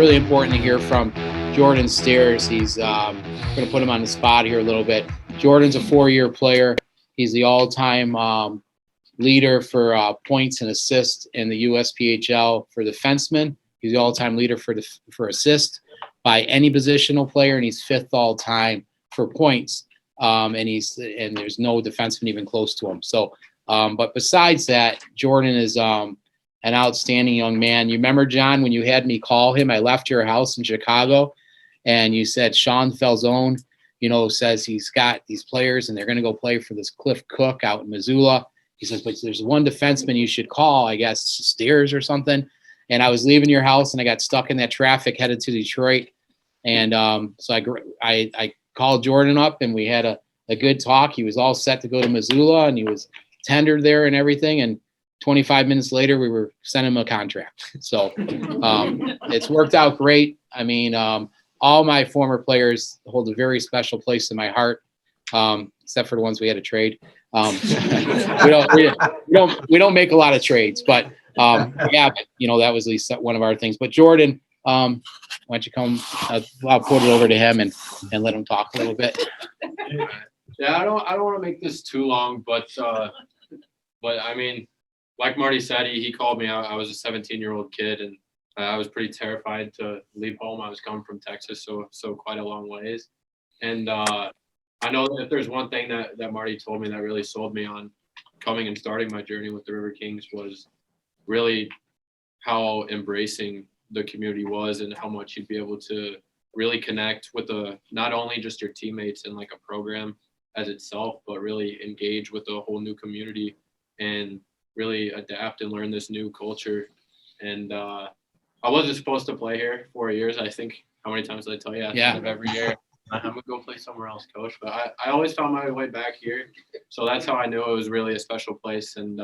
really important to hear from Jordan Stear. He's going to put him on the spot here a little bit. Jordan's a 4-year player. He's the all-time leader for points and assists in the USPHL for defensemen. He's the all-time leader for assists by any positional player, and he's 5th all-time for points. And there's no defenseman even close to him. So, but besides that, Jordan is an outstanding young man. You remember, John, when you had me call him, I left your house in Chicago, and you said Sean Falzone, says he's got these players and they're going to go play for this Cliff Cook out in Missoula. He says, but there's one defenseman you should call, I guess, Stears or something. And I was leaving your house and I got stuck in that traffic headed to Detroit. And so I called Jordan up and we had a good talk. He was all set to go to Missoula and he was tendered there and everything. And 25 minutes later, we were sending him a contract. So it's worked out great. I mean, all my former players hold a very special place in my heart, except for the ones we had to trade. We don't make a lot of trades, but that was at least one of our things. But Jordan, why don't you come? I'll put it over to him and let him talk a little bit. Yeah, I don't want to make this too long, but I mean, like Marty said, he called me. I was a 17-year-old kid, and I was pretty terrified to leave home. I was coming from Texas, so quite a long ways. And I know that if there's one thing that Marty told me that really sold me on coming and starting my journey with the Riverkings was really how embracing the community was and how much you'd be able to really connect with not only just your teammates and like a program as itself, but really engage with a whole new community and really adapt and learn this new culture. And I wasn't supposed to play here 4 years. I think, how many times did I tell you? At the end of every year, I'm going to go play somewhere else, coach. But I always found my way back here. So that's how I knew it was really a special place. And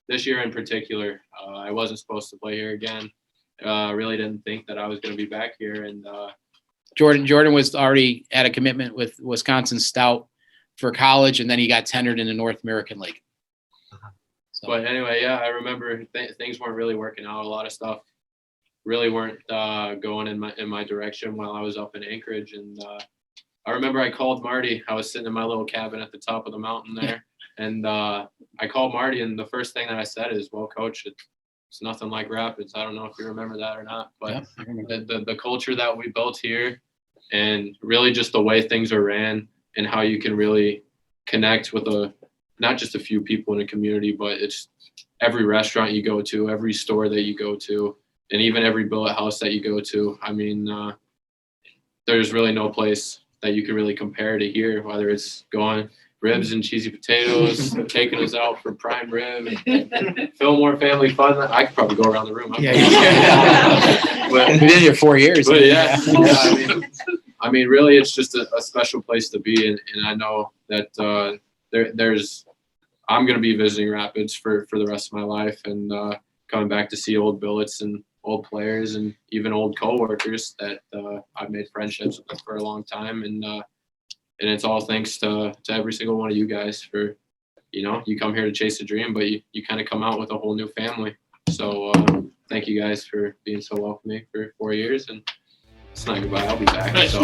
this year in particular, I wasn't supposed to play here again. Really didn't think that I was going to be back here. And Jordan was already at a commitment with Wisconsin Stout for college, and then he got tendered in the North American League. So. But anyway, yeah, I remember things weren't really working out. A lot of stuff really weren't going in my direction while I was up in Anchorage. And I remember I called Marty. I was sitting in my little cabin at the top of the mountain there. And I called Marty, and the first thing that I said is, well, coach, it's nothing like Rapids. I don't know if you remember that or not, but the culture that we built here and really just the way things are ran and how you can really connect with not just a few people in a community, but it's every restaurant you go to, every store that you go to, and even every billet house that you go to. I mean, there's really no place that you can really compare to here, whether it's going ribs and cheesy potatoes, taking us out for prime rib, and Fillmore Family Fun. I could probably go around the room. But we did it here 4 years. But I mean, really, it's just a special place to be, and I know that I'm going to be visiting Rapids for the rest of my life, and coming back to see old billets and old players and even old coworkers that I've made friendships with for a long time, and it's all thanks to every single one of you guys for, you come here to chase a dream, but you kind of come out with a whole new family. So thank you guys for being so welcoming for 4 years, and it's not goodbye. I'll be back. So.